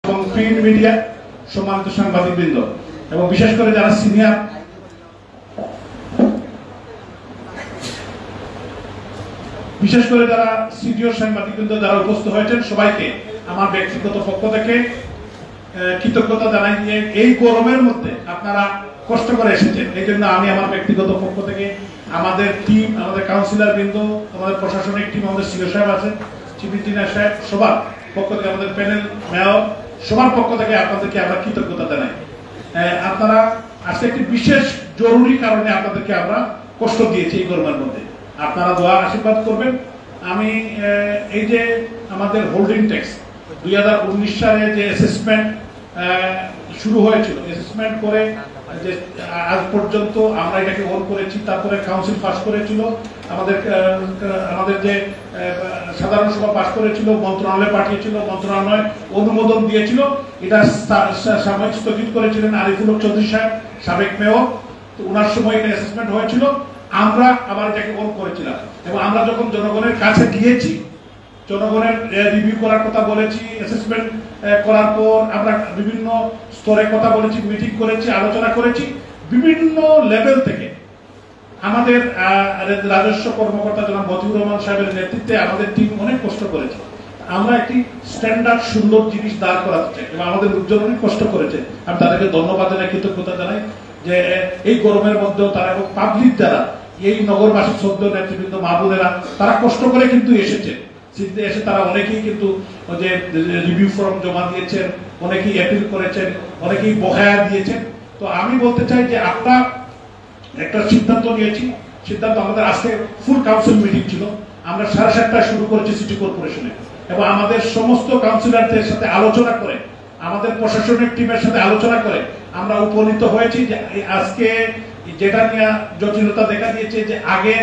এবং print media, সম্মানিত সাংবাদিকবৃন্দ এবং বিশেষ করে যারা সিনিয়র সাংবাদিকবৃন্দ যারা উপস্থিত হয়েছেন, সবাইকে আমার ব্যক্তিগত পক্ষ থেকে কৃতজ্ঞতা জানাই দিয়ে এই গরমের মধ্যে আপনারা কষ্ট করে এসেছেন, এই জন্য আমি আমার ব্যক্তিগত পক্ষ থেকে আমাদের টিম, আমাদের কাউন্সিলর বৃন্দ, আমাদের প্রশাসনিক টিম, আমাদের সিও সাহেব আছেন, চিফ ইঞ্জিনিয়ার সাহেব, সবার পক্ষ থেকে, আমাদের প্যানেল, মেয়র, সবার পক্ষ থেকে আপনাদেরকে আমরা কৃতজ্ঞতা জানাই। আপনারা আজকে একটি বিশেষ জরুরি কারণে আপনাদেরকে আমরা কষ্ট দিয়েছি এই গরমের মধ্যে, আপনারা দোয়া আশীর্বাদ করবেন। আমি এই যে আমাদের হোল্ডিং ট্যাক্স 2019 সালে যে অ্যাসেসমেন্ট শুরু হয়েছিল, অ্যাসেসমেন্ট করে যে আজ পর্যন্ত আমরা এটাকে অন করেছি, তারপরে কাউন্সিল পাস করেছিল, আমাদের যে সাধারণ সভা পাস করেছিল, মন্ত্রণালয়ে পাঠিয়েছিল, মন্ত্রণালয় অনুমোদন দিয়েছিল, এটা সাময়িক স্থগিত করেছিলেন আরিফুল হক চৌধুরী সাহেব, সাবেক মেয়র। তো ওনার সময় এটা অ্যাসেসমেন্ট হয়েছিল, আমরা আবার এটাকে অন করেছিলাম এবং আমরা যখন জনগণের কাছে গিয়েছি, জনগণের রিভিউ করার কথা বলেছি, অ্যাসেসমেন্ট করার পর আমরা বিভিন্ন স্তরে কথা বলেছি, মিটিং করেছি, আলোচনা করেছি, বিভিন্ন লেভেল থেকে আমাদের রাজস্ব কর্মকর্তা জনাব মতিউর রহমান সাহেবের নেতৃত্বে আমাদের টিম অনেক কষ্ট করেছে। আমরা একটি স্ট্যান্ডার্ড সুন্দর জিনিস দাঁড় করাতে চাই এবং আমাদের লোকজন অনেক কষ্ট করেছে। আমি তাদেরকে ধন্যবাদ জানাই, কৃতজ্ঞতা জানাই যে এই গরমের মধ্যেও তারা এবং পাবলিক যারা এই নগরবাসী শ্রদ্ধ নেতৃবৃন্দ মাহবুবেরা তারা কষ্ট করে কিন্তু এসেছে, এসে তারা অনেকেই কিন্তু যে রিভিউ ফর্ম জমা দিয়েছেন, অনেকেই অ্যাপিল করেছেন, অনেকেই বকেয়া দিয়েছেন। তো আমি বলতে চাই যে আমরা একটা সিদ্ধান্ত নিয়েছি, সিদ্ধান্ত আমাদের আজকে ফুল কাউন্সিল মিটিং ছিল, আমরা 7:30টায় শুরু করেছি সিটি কর্পোরেশনে এবং আমাদের সমস্ত কাউন্সিলরদের সাথে আলোচনা করে, আমাদের প্রশাসনিক টিমের সাথে আলোচনা করে আমরা উপনীত হয়েছি যে আজকে যেটা নিয়ে জটিলতা দেখা দিয়েছে যে আগে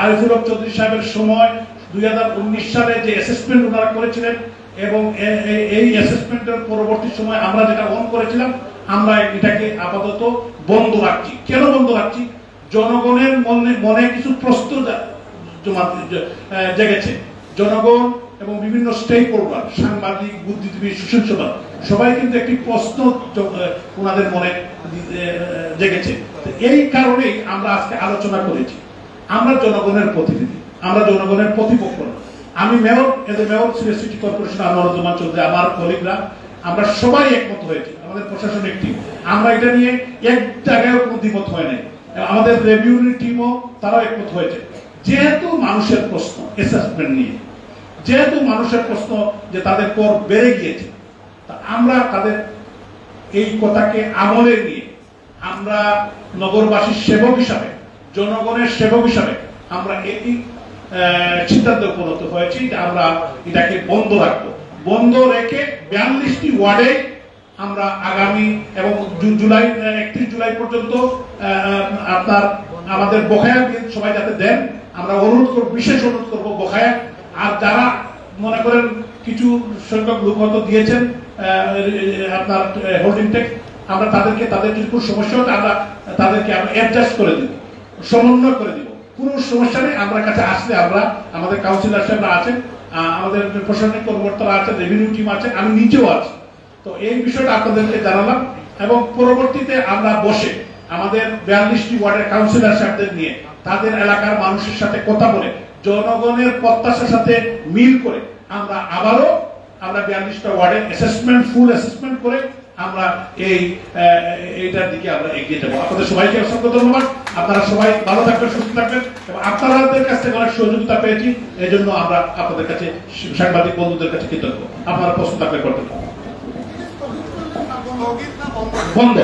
আরিফুল হক চৌধুরী সাহেবের সময় 2019 সালে যে অ্যাসেসমেন্ট ওনারা করেছিলেন এবং এই অ্যাসেসমেন্টের পরবর্তী সময় আমরা যেটা অন করেছিলাম, আমরা এটাকে আপাতত বন্ধ রাখছি। কেন বন্ধ রাখছি? জনগণের মনে কিছু প্রশ্ন জেগেছে। জনগণ এবং বিভিন্ন স্টেক হোল্ডার, সাংবাদিক, বুদ্ধিজীবী, সুশীল সমাজ সবাই কিন্তু একটি প্রশ্ন ওনাদের মনে জেগেছে। এই কারণেই আমরা আজকে আলোচনা করেছি। আমরা জনগণের প্রতিনিধি, আমরা জনগণের প্রতিপক্ষ। আমি mayor, mayor city corporation Anwaruzzaman Chowdhury, আমার কলিগরা, আমরা সবাই একমত হয়েছি, আমাদের প্রশাসনিক টিম, আমরা এটা নিয়ে এক জায়গায় কোনো দ্বিমত হয় নাই। আমাদের রেভিউ টিমও তারাও একমত হয়েছে। যেহেতু মানুষের প্রশ্ন অ্যাসেসমেন্ট নিয়ে, যেহেতু মানুষের প্রশ্ন যে তাদের কর বেড়ে গিয়েছে, আমরা তাদের এই কথাকে আমলে নিয়ে আমরা নগরবাসীর সেবক হিসাবে, জনগণের সেবক হিসাবে আমরা এই সিদ্ধান্তে উপনীত হয়েছি যে আমরা এটাকে বন্ধ রাখবো। বন্ধ রেখে 42টি ওয়ার্ডে আমরা আগামী এবং জুলাই 31 জুলাই পর্যন্ত আপনার আমাদের বকেয়া সবাই যাতে দেন, আমরা অনুরোধ করব, বিশেষ অনুরোধ করবো বকেয়া। আর যারা মনে করেন কিছু সংখ্যক লোক হয়তো দিয়েছেন আপনার হোল্ডিং ট্যাক্স, আমরা তাদেরকে, তাদের যদি কোনো সমস্যা হয় আমরা তাদেরকে আমরা অ্যাডজাস্ট করে দিব, সমন্বয় করে দিব, কোনো সমস্যা নেই। আমরা কাছে আসলে আমরা, আমাদের কাউন্সিলর সাহেবরা আছেন, আমাদের প্রশাসনিক কর্মকর্তারা আছেন, রেভিনিউ টিম আছেন, আমি নিজেও আছি। তো এই বিষয়টা আপনাদেরকে জানালাম এবং পরবর্তীতে আমরা বসে আমাদের 42টি ওয়ার্ডের কাউন্সিলর সাহেবদের নিয়ে তাদের এলাকার মানুষের সাথে কথা বলে জনগণের প্রত্যাশার সাথে মিল করে আমরা আবারও 42টা ওয়ার্ডে অ্যাসেসমেন্ট, ফুল অ্যাসেসমেন্ট করে আমরা এইটার দিকে আমরা এগিয়ে যাবো। আপনাদের সবাইকে অসংখ্য ধন্যবাদ। আপনারা সবাই ভালো থাকবেন, সুস্থ থাকবেন এবং আপনাদের কাছ থেকে অনেক সহযোগিতা পেয়েছি, এই জন্য আমরা আপনাদের কাছে, সাংবাদিক বন্ধুদের কাছে কৃতজ্ঞ। আপনারা প্রশ্ন থাকলে করতে বন্ধ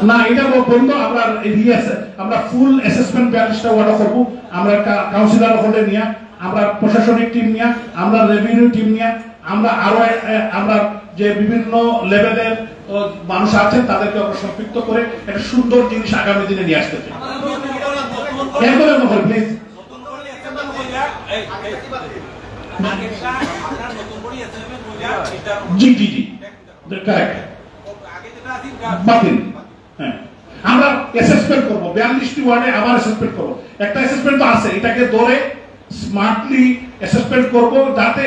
না, এটা বন্ধ। আমরা ফুল অ্যাসেসমেন্ট 42টা ওয়ার্ড করবো, আমরা কাউন্সিলর হোল্ডে নিয়ে, আমরা প্রশাসনিক টিম নিয়ে, আমরা রেভিনিউ টিম নিয়ে, আমরা আরো আমরা যে বিভিন্ন লেভেলের মানুষ আছেন তাদেরকে আমরা সম্পৃক্ত করে একটা সুন্দর জিনিস আগামী দিনে নিয়ে আসতে চাই। Please G G G correct, বাতিল। হ্যাঁ, আমরা অ্যাসেসমেন্ট করব 42টি ওয়ার্ডে, আবার অ্যাসেসমেন্ট করব। একটা অ্যাসেসমেন্ট তো আছে, এটাকে ধরে স্মার্টলি অ্যাসেসমেন্ট করব যাতে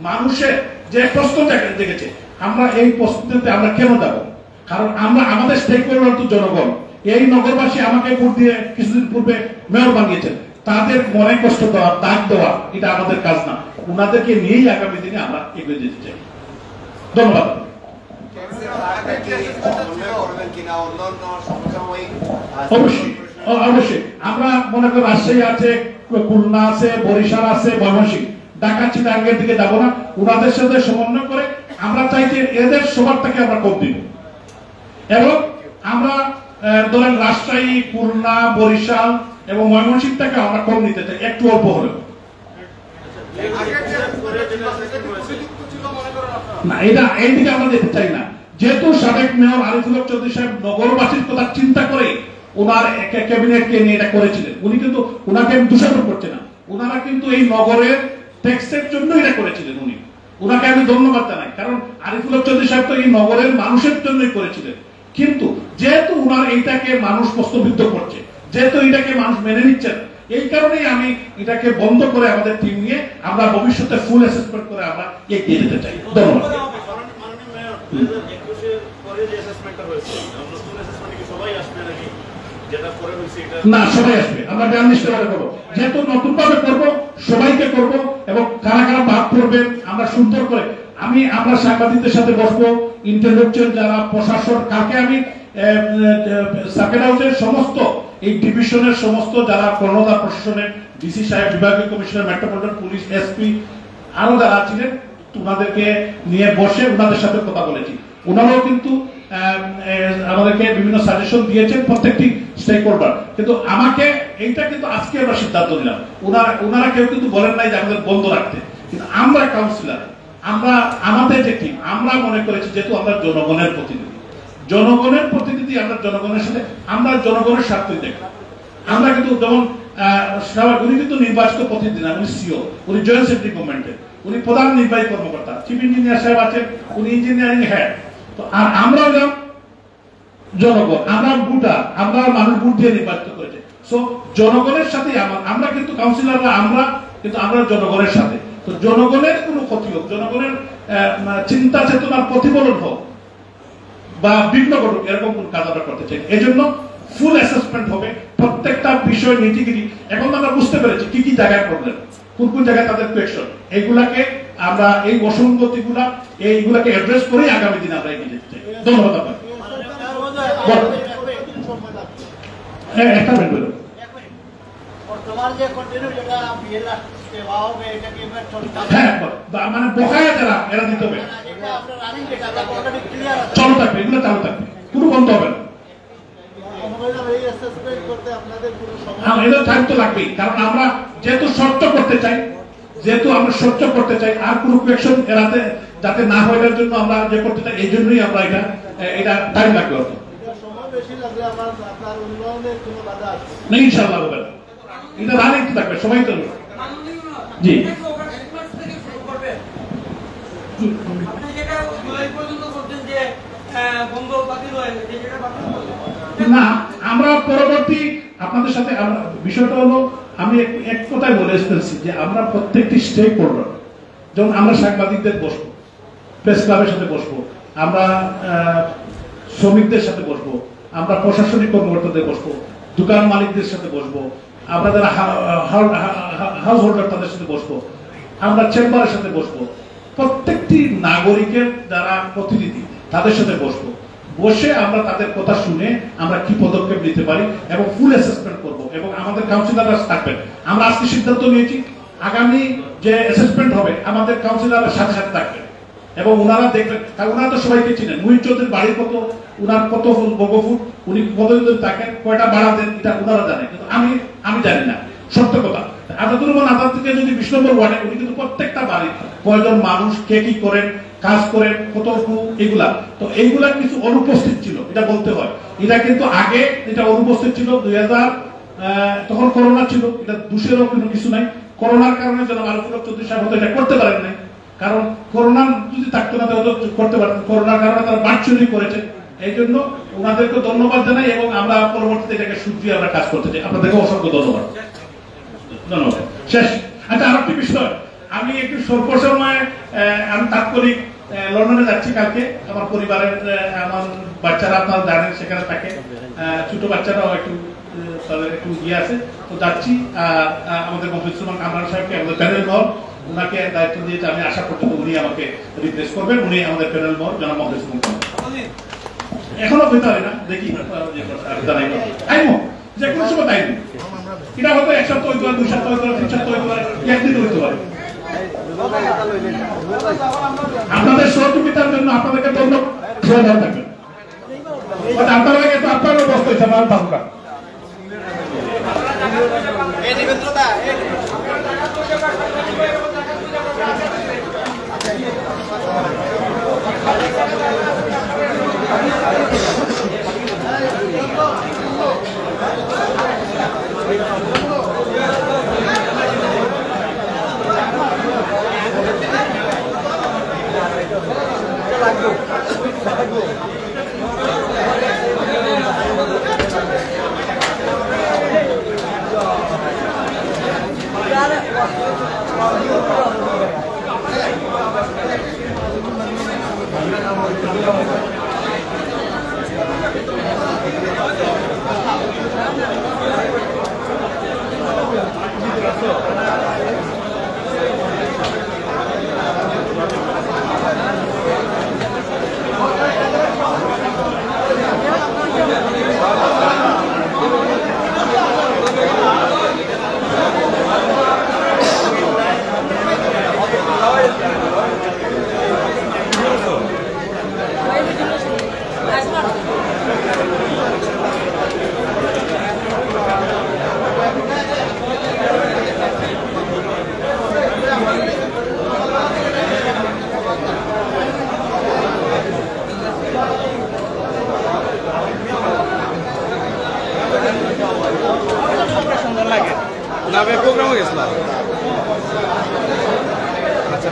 মানুষের যে প্রশ্ন জেগেছে, আমরা এই প্রশ্নতে আমরা কেন যাব? কারণ আমরা আমাদের স্টেক হোল্ডার তো জনগণ। এই নগরবাসী আমাকে ভোট দিয়ে কিছুদিন পূর্বে মেয়র বানিয়েছেন, তাদের মনে কষ্ট দেওয়া, দাগ দেওয়া এটা আমাদের কাজ না। ওনাদেরকে নিয়েই আগামী দিনে আমরা এগিয়ে যেতে চাই। ধন্যবাদ। অবশ্যই অবশ্যই আমরা মনে করি রাজশাহী আছে, খুলনা আছে, বরিশাল আছে, ময়মনসিংহ, ঢাকা চিটাগাংয়ের দিকে যাব না। ওনাদের সাথে সমন্বয় করে আমরা চাই যে এদের সবার থেকে আমরা কম দিব, এবং আমরা ধরেন রাজশাহী, খুলনা, বরিশাল এবং ময়মনসিংহ থেকে আমরা কম নিতে চাই, একটু অল্প হলেও। না, এটা এইদিকে আমরা যেতে চাই না। যেহেতু সাবেক মেয়র আরিফুল হক চৌধুরী সাহেব নগরবাসীর কথা চিন্তা করে ওনার ক্যাবিনেটকে নিয়ে এটা করেছিলেন, উনি কিন্তু ওনাকে দোষারোপ করছে না, ওনারা কিন্তু এই নগরের ট্যাক্সের জন্য এটা করেছিলেন। ওনাকে আমি ধন্যবাদ জানাই, কারণ আরিফুল হক চৌধুরী সাহেব তো এই নগরের মানুষের জন্যই করেছিলেন। কিন্তু যেহেতু ওনার এইটাকে মানুষ প্রশ্নবিদ্ধ করছে, যেহেতু এটাকে মানুষ মেনে নিচ্ছে না, এই কারণেই আমি এটাকে বন্ধ করে আমাদের টিম নিয়ে আমরা ভবিষ্যতে ফুল অ্যাসেসমেন্ট করে আমরা এগিয়ে যেতে চাই। ধন্যবাদ। না, সবাই আসবে, আমরা নিশ্চয় করবো, যেহেতু নতুন ভাবে করবো, সবাইকে করব, এবং কারা কারা বাদ করবেন আমরা সুন্দর করে আমরা সাংবাদিকদের সাথে বসবো, ইন্টেলেকচুয়াল যারা প্রশাসন, কালকে আমি সার্কিট হাউসের সমস্ত এই ডিভিশনের সমস্ত যারা কর্ণধার প্রশাসনের ডিসি সাহেব, বিভাগীয় কমিশনার, মেট্রোপলিটন পুলিশ, এসপি আরো যারা ছিলেন, ওনাদেরকে নিয়ে বসে ওনাদের সাথে কথা বলেছি। ওনারাও কিন্তু আমাদেরকে বিভিন্ন সাজেশন দিয়েছেন, প্রত্যেকটি স্টেক হোল্ডার। কিন্তু আমাকে এইটা কিন্তু আজকে আমরা সিদ্ধান্ত নিলাম, ওনারা কেউ কিন্তু বলেন নাই যে আমাদের বন্ধ রাখতে, কিন্তু আমরা কাউন্সিলর, আমরা আমাদের যে টিম, আমরা মনে করেছি যেহেতু আমরা জনগণের প্রতিনিধি, আমরা জনগণের সাথে, আমরা জনগণের স্বার্থই দেখি। আমরা কিন্তু যেমন উনি কিন্তু নির্বাচিত প্রতিনিধি না, উনি সিও, উনি জয়েন্ট সেক্রেটারি গভর্নমেন্টের, উনি প্রধান নির্বাহী কর্মকর্তা, চিফ ইঞ্জিনিয়ার সাহেব আছেন, উনি ইঞ্জিনিয়ারিং হেড। তো আর আমরা হলাম জনগণ, আমরা ভোটার, আমরা মানুষ ভোট দিয়ে নির্বাচিত করেছে। সো জনগণের সাথে আমরা কিন্তু কাউন্সিলররা, আমরা জনগণের সাথে। তো জনগণের কোনো ক্ষতি হোক, জনগণের চিন্তা চেতনার প্রতিফলন হোক বা বিঘ্ন ঘটুক, এরকম কোন কাজ আমরা করতে চাই। এই জন্য ফুল অ্যাসেসমেন্ট হবে প্রত্যেকটা বিষয় নীতিগিরি। এখন আমরা বুঝতে পেরেছি কি কি জায়গায় প্রবলেম, কোন কোন জায়গায় তাদের কোয়েকশন, এইগুলাকে আমরা এই অসঙ্গতিগুলা এইগুলাকে অ্যাড্রেস করেই আগামী দিনে আমরা এগিয়ে যেতে চাই। ধন্যবাদ আপনাকে। একটা মিনিট বলুন। হ্যাঁ, মানে বকায়া যারা এরা দিতে হবে, চালু থাকবে, এগুলো চালু থাকবে, কোনো বন্ধ হবে না। এদের দায়িত্ব লাগবেই, কারণ আমরা যেহেতু স্বচ্ছ করতে চাই, আর কোনো কোয়েকশন এরাতে যাতে না হয়, এর জন্য আমরা যে করতে চাই, এই জন্যই আমরা এটা টাইম লাগবে অত। না, ইনশাআল্লাহ হবে না, এটা রানিং থাকবে, সবাই তো। জি, না, আমরা পরবর্তী আপনাদের সাথে বিষয়টা হলো, আমি এক কথায় বলে ফেলছি যে আমরা প্রত্যেকটি স্টেক হোল্ডার, যেমন আমরা সাংবাদিকদের বসবো, প্রেস ক্লাবের সাথে বসবো, আমরা শ্রমিকদের সাথে বসবো, আমরা প্রশাসনিক কর্মকর্তাদের বসবো, দোকান মালিকদের সাথে বসবো, আমরা যারা হাউস হোল্ডার তাদের সাথে বসবো, আমরা চেম্বারের সাথে বসবো, প্রত্যেকটি নাগরিকের যারা প্রতিনিধি তাদের সাথে বসবো, বসে আমরা তাদের কথা শুনে আমরা কি পদক্ষেপ নিতে পারি এবং ফুল অ্যাসেসমেন্ট করব। এবং আমাদের কাউন্সিলররা থাকবেন, আমরা আজকে সিদ্ধান্ত নিয়েছি আগামী যে অ্যাসেসমেন্ট হবে আমাদের কাউন্সিলররা সাথে সাথে থাকবেন, এবং ওনারা দেখবেন, কারণ ওনারা তো সবাইকে চিনেন, মুহিত চৌধুরীর বাড়ির কত, ওনার কত বর্গফুট, উনি কতদিন থাকেন, কয়টা ভাড়া দেন, এটা ওনারা জানেন, কিন্তু আমি জানি না, সত্য কথা। আজাদুর রহমান আজাদ থেকে যদি 20 নম্বর ওয়ার্ডে, উনি কিন্তু প্রত্যেকটা বাড়ি কয়জন মানুষ কে কি করেন, কাজ করেন, কত এগুলা, তো এইগুলা কিছু অনুপস্থিত ছিল, এটা বলতে হয়। এটা কিন্তু আগে এটা অনুপস্থিত ছিল 2000, তখন করোনা ছিল, এটা দোষেরও কোনো কিছু নাই। করোনার কারণে যেন আরিফুল হক চৌধুরী সাহেব এটা করতে পারেন নাই, কারণ করোনা যদি থাকতো না তাহলে করতে পারতেন, করোনার কারণে তারা ভার্চুয়ালি করেছেন। এই জন্য ওনাদেরকে ধন্যবাদ জানাই, এবং আমরা পরবর্তীতে এটাকে শুধরিয়ে আমরা কাজ করতে চাই। আপনাদেরকে অসংখ্য ধন্যবাদ। শেষ। আচ্ছা, আরেকটি বিষয়, আমি একটু স্বল্প সময়ে আমি তাৎক্ষণিক লন্ডনে যাচ্ছি কালকে। আমার পরিবারের আমার বাচ্চারা আপনারা জানেন সেখানে থাকে, ছোট বাচ্চারাও একটু তাদের একটু ইয়ে আছে, তো যাচ্ছি। আর আমাদের মফিজুর কামরান সাহেবকে আমাদের প্যানেল মর ওনাকে দায়িত্ব দিয়েছে, আমি আশা করতে উনি আমাকে রিপ্লেস করবেন। উনি আমাদের প্যানেল মর জনাব মফিজুর এখনো পেতে হয় না, দেখি জানাই আইমো যে কোনো সময় তাই এটা হয়তো 1 সপ্তাহ হইতে পারে, 2 সপ্তাহ হইতে পারে, 3 সপ্তাহ হইতে পারে, 1 দিন হইতে পারে। আপনাদের সহযোগিতার জন্য আপনাদেরকে ধন্যবাদ থাকবেন। আপনারা কিন্তু আপনারও বস্তু হয়েছে আমার ভাবুকা প্রোগ্রামে গেছিলাম। আচ্ছা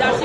জার্সি